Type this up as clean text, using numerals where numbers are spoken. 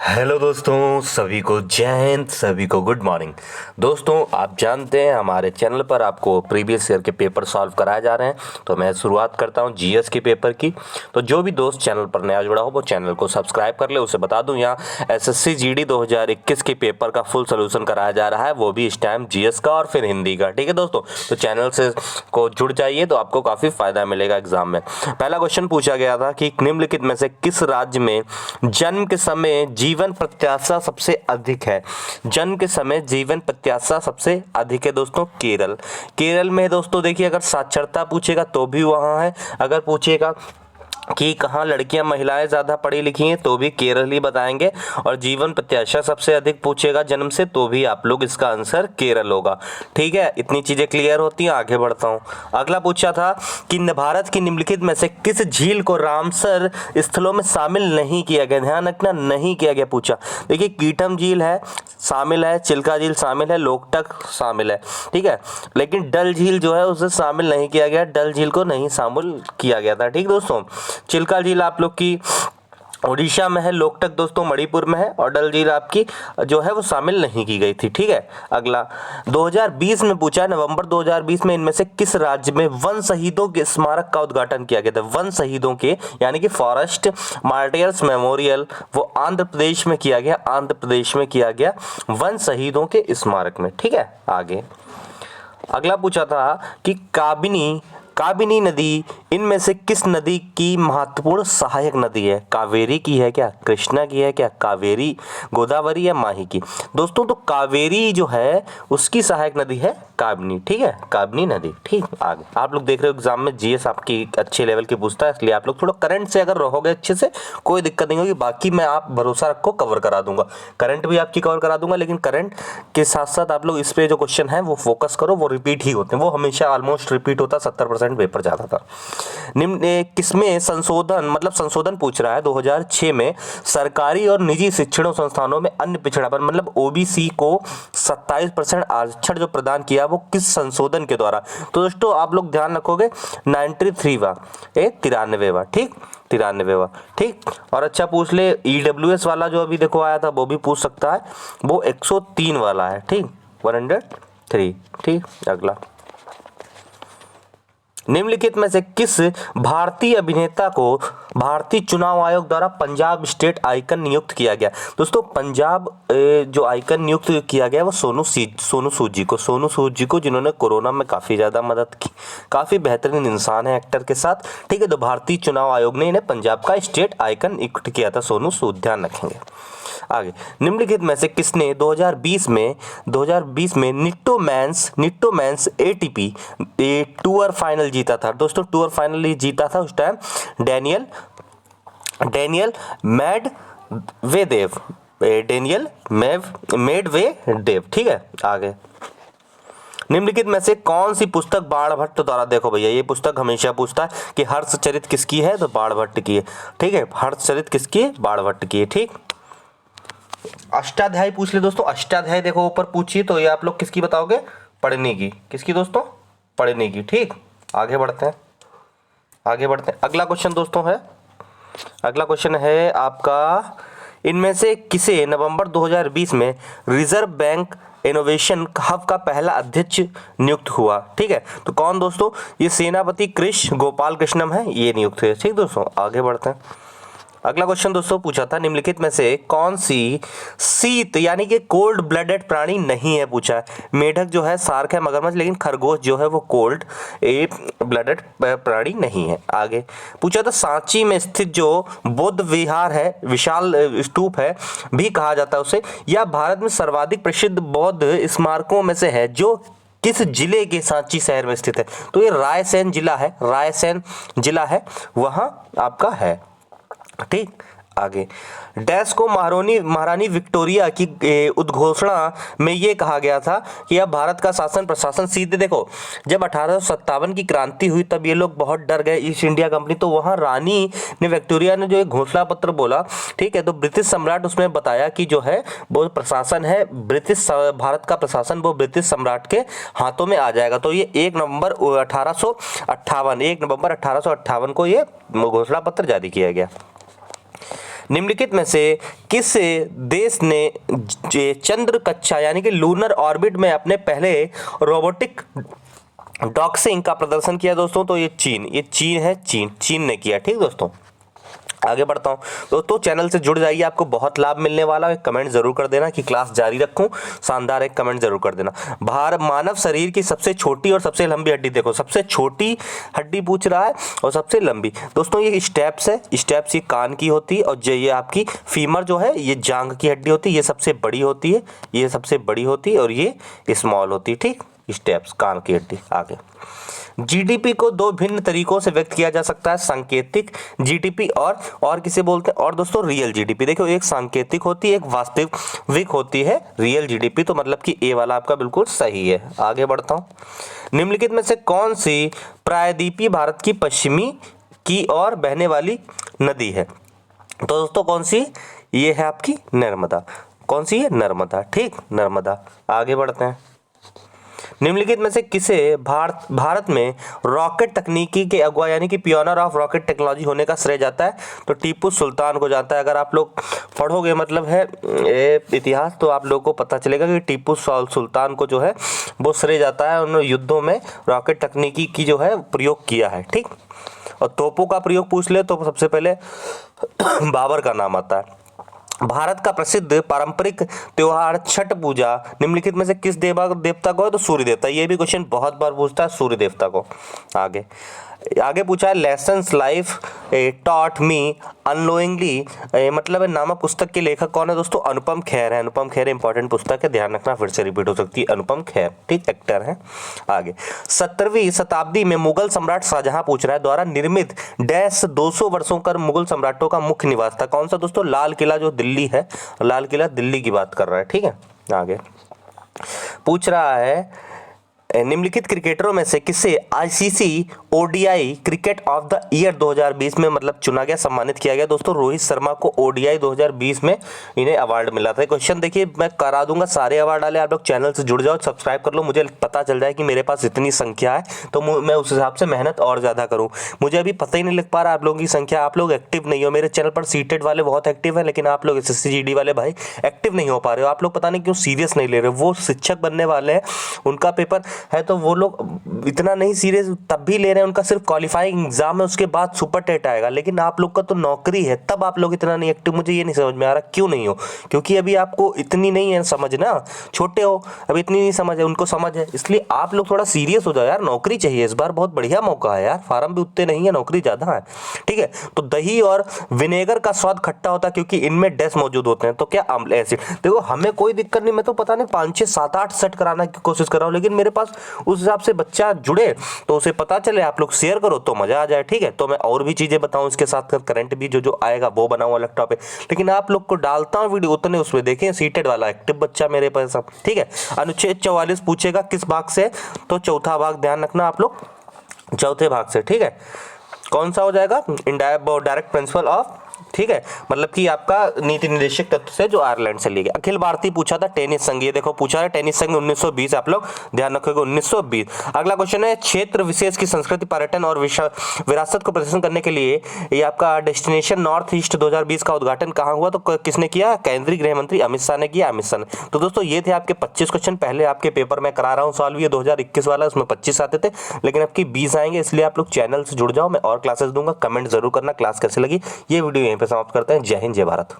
Hello दोस्तों, सभी को जय हिंद, सभी को गुड मॉर्निंग। दोस्तों, आप जानते हैं हमारे चैनल पर आपको प्रीवियस ईयर के पेपर सॉल्व कराए जा रहे हैं। तो मैं शुरुआत करता हूं जीएस के पेपर की। तो जो भी दोस्त चैनल पर नया जुड़ा हो वो चैनल को सब्सक्राइब कर ले। उसे बता दूं, यहाँ एसएससी जीडी 2021 के पेपर का फुल सोल्यूशन कराया जा रहा है, वो भी इस टाइम जीएस का और फिर हिंदी का। ठीक है दोस्तों, तो चैनल से को जुड़ जाइए तो आपको काफ़ी फायदा मिलेगा एग्जाम में। पहला क्वेश्चन पूछा गया था कि निम्नलिखित में से किस राज्य में जन्म के समय जीवन प्रत्याशा सबसे अधिक है। जन्म के समय जीवन प्रत्याशा सबसे अधिक है दोस्तों केरल। केरल में दोस्तों देखिए, अगर साक्षरता पूछेगा तो भी वहाँ है, अगर पूछेगा कि कहाँ लड़कियां महिलाएं ज़्यादा पढ़ी लिखी हैं तो भी केरल ही बताएंगे, और जीवन प्रत्याशा सबसे अधिक पूछेगा जन्म से तो भी आप लोग इसका आंसर केरल होगा। ठीक है, इतनी चीज़ें क्लियर होती हैं। आगे बढ़ता हूँ। अगला पूछा था कि भारत की निम्नलिखित में से किस झील को रामसर स्थलों में शामिल नहीं किया गया। ध्यान रखना, नहीं किया गया पूछा। देखिए, कीटम झील है शामिल है, चिल्का झील शामिल है, लोकटक शामिल है। ठीक है, लेकिन डल झील जो है उसे शामिल नहीं किया गया। डल झील को नहीं शामिल किया गया था। ठीक दोस्तों, चिल्का झील आप लोग की उड़ीसा में है, लोकटक दोस्तों मणिपुर में है, और डल झील आपकी जो है वो शामिल नहीं की गई थी। ठीक है, अगला 2020 में पूछा है, नवंबर 2020 में इनमें से किस राज्य में वन शहीदों के स्मारक का उद्घाटन किया गया था। वन शहीदों के यानी कि फॉरेस्ट मार्टियर्स मेमोरियल, वो आंध्र प्रदेश में किया गया। आंध्र प्रदेश में किया गया वन शहीदों के स्मारक में। ठीक है, आगे अगला पूछा था कि काबिनी नदी इनमें से किस नदी की महत्वपूर्ण सहायक नदी है। कावेरी की है क्या, कृष्णा की है क्या, कावेरी, गोदावरी या माही की। दोस्तों, तो कावेरी जो है उसकी सहायक नदी है काबिनी। ठीक है, काबिनी नदी। ठीक, आगे आप लोग देख रहे हो एग्जाम में जीएस आपकी अच्छे लेवल की पूछता है, इसलिए आप लोग थोड़ा करंट से अगर रहोगे अच्छे से कोई दिक्कत नहीं होगी। बाकी मैं आप भरोसा रखो कवर करा दूंगा, करंट भी आपकी कवर करा दूंगा, लेकिन करंट के साथ साथ आप लोग इस पे जो क्वेश्चन है वो फोकस करो, वो रिपीट ही होते हैं, वो हमेशा ऑलमोस्ट रिपीट होता, 70% पेपर जाता था। निम्न किसमें संशोधन पूछ रहा है 2006 में सरकारी और निजी शिक्षण संस्थानों में अन्य पिछड़ापन मतलब ओबीसी को 27% आरक्षण जो प्रदान किया वो किस संशोधन के द्वारा। तो दोस्तों आप लोग ध्यान रखोगे 93वां 93वां। ठीक, 93वां। ठीक, और अच्छा पूछ ले ईडब्ल्यूएस वाला जो अभी देखो आया था वो भी पूछ सकता है, वो 103 वाला है। ठीक, 103। ठीक, अगला निम्नलिखित में से किस भारतीय अभिनेता को भारतीय चुनाव आयोग द्वारा पंजाब स्टेट आइकन नियुक्त किया गया। दोस्तों, पंजाब जो आइकन नियुक्त किया गया वो सोनू सूद जी को जिन्होंने कोरोना में काफ़ी ज़्यादा मदद की, काफ़ी बेहतरीन इंसान है एक्टर के साथ। ठीक है, तो भारतीय चुनाव आयोग ने इन्हें पंजाब का स्टेट आइकन नियुक्त किया था, सोनू सूद, ध्यान रखेंगे। आगे निम्नलिखित में से किसने 2020 में Nitto men's ATP tour final जीता था। दोस्तों, टूर फाइनल जीता था उस टाइम डेनियल मेडवेदेव। ठीक है, आगे निम्नलिखित में से कौन सी पुस्तक बाणभट्ट द्वारा, देखो भैया ये पुस्तक हमेशा पूछता है कि हर्षचरित किसकी है, तो बाणभट्ट की है। ठीक है, हर्षचरित किसकी है, बाणभट्ट की है। ठीक, अष्टाध्यायी पूछ ले दोस्तों, अष्टाध्यायी देखो ऊपर पूछिए तो ये आप लोग किसकी बताओगे, पढ़ने की। किसकी दोस्तों, पढ़ने की। ठीक, आगे बढ़ते हैं। अगला क्वेश्चन दोस्तों है, अगला क्वेश्चन है आपका, इनमें से किसे नवंबर 2020 में रिजर्व बैंक इनोवेशन हब का पहला अध्यक्ष नियुक्त हुआ। ठीक है, तो कौन दोस्तों, ये सेनापति कृष्ण गोपाल कृष्णम है, ये नियुक्त हुए। ठीक दोस्तों, आगे बढ़ते हैं। अगला क्वेश्चन दोस्तों पूछा था, निम्नलिखित में से कौन सी शीत यानी कि कोल्ड ब्लडेड प्राणी नहीं है पूछा है। मेढक जो है शार्क है, मगरमच्छ, लेकिन खरगोश जो है वो कोल्ड ब्लडेड प्राणी नहीं है। आगे पूछा था, सांची में स्थित जो बौद्ध विहार है, विशाल स्तूप है भी कहा जाता है उसे, यह भारत में सर्वाधिक प्रसिद्ध बौद्ध स्मारकों में से है जो किस जिले के सांची शहर में स्थित है। तो ये रायसेन जिला है, वहां आपका है। ठीक, आगे डैश को महारानी विक्टोरिया की उद्घोषणा में ये कहा गया था कि अब भारत का शासन प्रशासन सीधे, देखो जब 1857 की क्रांति हुई तब ये लोग बहुत डर गए ईस्ट इंडिया कंपनी, तो वहाँ रानी ने विक्टोरिया ने जो एक घोषणा पत्र बोला। ठीक है, तो ब्रिटिश सम्राट उसमें बताया कि जो है वो प्रशासन है ब्रिटिश, भारत का प्रशासन वो ब्रिटिश सम्राट के हाथों में आ जाएगा। तो ये 1 नवंबर 1858 को ये घोषणा पत्र जारी किया गया। निम्नलिखित में से किस देश ने चंद्र कक्षा यानी कि लूनर ऑर्बिट में अपने पहले रोबोटिक डॉक्सिंग का प्रदर्शन किया दोस्तों? तो ये चीन है। चीन ने किया। ठीक दोस्तों, आगे बढ़ता हूँ दोस्तों। चैनल से जुड़ जाइए, आपको बहुत लाभ मिलने वाला है। एक कमेंट जरूर कर देना कि क्लास जारी रखूं, शानदार एक कमेंट जरूर कर देना। मानव शरीर की सबसे छोटी और सबसे लंबी हड्डी, देखो सबसे छोटी हड्डी पूछ रहा है और सबसे लंबी। दोस्तों ये स्टेप्स है, स्टेप्स ये कान की होती है और ये आपकी फीमर जो है ये जांघ की हड्डी होती है। ये सबसे बड़ी होती है, ये सबसे बड़ी होती है और ये स्मॉल होती है। ठीक, स्टेप्स कान की हड्डी। आगे, जीडीपी को दो भिन्न तरीकों से व्यक्त किया जा सकता है, सांकेतिक जीडीपी और किसे बोलते हैं? और दोस्तों रियल जीडीपी। देखो एक सांकेतिक होती है, एक वास्तविक होती है रियल जीडीपी। तो मतलब कि ए वाला आपका बिल्कुल सही है। आगे बढ़ता हूं। निम्नलिखित में से कौन सी प्रायद्वीपीय भारत की पश्चिमी की ओर बहने वाली नदी है? तो दोस्तों कौन सी? ये है आपकी नर्मदा। कौन सी है? नर्मदा। ठीक, नर्मदा। आगे बढ़ते हैं। निम्नलिखित में से किसे भारत में रॉकेट तकनीकी के अगुवा यानी कि पियोनर ऑफ रॉकेट टेक्नोलॉजी होने का श्रेय जाता है? तो टीपू सुल्तान को जाता है। अगर आप लोग पढ़ोगे मतलब है इतिहास तो आप लोगों को पता चलेगा कि टीपू सुल्तान को जो है वो श्रेय जाता है, उन्होंने युद्धों में रॉकेट तकनीकी की जो है प्रयोग किया है। ठीक, और तोपों का प्रयोग पूछ ले तो सबसे पहले बाबर का नाम आता है। भारत का प्रसिद्ध पारंपरिक त्योहार छठ पूजा निम्नलिखित में से किस देवता को है? तो सूर्य देवता। ये भी क्वेश्चन बहुत बार पूछता है, सूर्य देवता को। आगे पूछा है lessons life taught me unknowingly मतलब नामक पुस्तक के लेखक कौन है? दोस्तों अनुपम खेर है। अनुपम खेर इंपॉर्टेंट पुस्तक है, ध्यान रखना, फिर से रिपीट हो सकती है। अनुपम खेर, ठीक, एक्टर है। आगे, 17वीं शताब्दी में मुगल सम्राट शाहजहां पूछ रहा है द्वारा निर्मित डैश 200 वर्षों का मुगल सम्राटों का मुख्य निवास था? कौन सा दोस्तों? लाल किला जो दिल्ली है, लाल किला दिल्ली की बात कर रहा है। ठीक है, आगे पूछ रहा है निम्नलिखित क्रिकेटरों में से किसे ICC ODI cricket of the year 2020 में मतलब चुना गया, सम्मानित किया गया? दोस्तों रोहित शर्मा को ओडीआई 2020 में इन्हें अवार्ड मिला था। क्वेश्चन देखिए मैं करा दूंगा, सारे अवार्ड वाले आप लोग चैनल से जुड़ जाओ, सब्सक्राइब कर लो, मुझे पता चल जाए कि मेरे पास इतनी संख्या है तो मैं उस हिसाब से मेहनत और ज़्यादा करूँ। मुझे अभी पता ही नहीं लग पा रहा आप लोगों की संख्या, आप लोग एक्टिव नहीं हो। मेरे चैनल पर सीटेड वाले बहुत एक्टिव है, लेकिन आप लोग एसएससी जीडी वाले भाई एक्टिव नहीं हो पा रहे हो। आप लोग पता नहीं क्यों सीरियस नहीं ले रहे हो। वो शिक्षक बनने वाले हैं, उनका पेपर है तो वो लोग इतना नहीं सीरियस तब भी ले रहे हैं, उनका सिर्फ क्वालिफाइंग एग्जाम है, उसके बाद सुपर टेट आएगा। लेकिन आप लोग का तो नौकरी है, तब आप लोग इतना नहीं एक्टिव। मुझे ये नहीं समझ में आ रहा क्यों नहीं हो, क्योंकि अभी आपको इतनी नहीं है समझ ना, छोटे हो अभी, इतनी नहीं समझ है, उनको समझ है, इसलिए आप लोग थोड़ा सीरियस हो जाओ यार। नौकरी चाहिए इस बार, बहुत बढ़िया मौका है यार, फार्म भी उतने नहीं है, नौकरी ज्यादा है। ठीक है, तो दही और विनेगर का स्वाद खट्टा होता है क्योंकि इनमें डैश मौजूद होते हैं। तो क्या अम्ल एसिड? देखो हमें कोई दिक्कत नहीं, मैं तो पता नहीं 5 6 7 8 सेट कराना की कोशिश कर रहा हूँ, लेकिन मेरे पास उस हिसाब से बच्चा जुड़े तो उसे पता चले, आप लोग शेयर करो तो मजा आ जाए। ठीक है, तो मैं और भी चीजें बताऊं इसके साथ, करंट भी जो आएगा वो बनाऊं अलग टॉपिक, लेकिन आप लोग को डालता हूं वीडियो उतने उसमें देखें, सीटेड वाला एक्टिव बच्चा मेरे पास सब। ठीक है, अनुच्छेद 44 पूछेगा किस भाग से? तो चौथा भाग, ध्यान रखना आप लोग, चौथे भाग से। ठीक है, कौन सा हो जाएगा? डायरेक्ट प्रिंसिपल ऑफ, ठीक है, मतलब कि आपका नीति निर्देशक तत्व से जो आयरलैंड से लिए गया। अखिल भारतीय पूछा था टेनिस संघ, ये देखो पूछा है टेनिस संघ 1920, आप लोग ध्यान रखोगे 1920। अगला क्वेश्चन है क्षेत्र विशेष की संस्कृति पर्यटन और विरासत को प्रदर्शन करने के लिए ये आपका डेस्टिनेशन नॉर्थ ईस्ट 2020 का उद्घाटन कहाँ हुआ? तो किसने किया? केंद्रीय गृह मंत्री अमित शाह ने किया। अमित शाह ने। तो दोस्तों ये थे आपके 25 क्वेश्चन, पहले आपके पेपर में करा रहा हूँ सॉल्व, ये 2021 वाला, उसमें 25 आते थे, लेकिन आपकी 20 आएंगे, इसलिए आप लोग चैनल से जुड़ जाओ, मैं और क्लासेस दूंगा। कमेंट जरूर करना क्लास कैसे लगी। ये वीडियो यहीं पे समाप्त करते हैं। जय हिंद, जय भारत।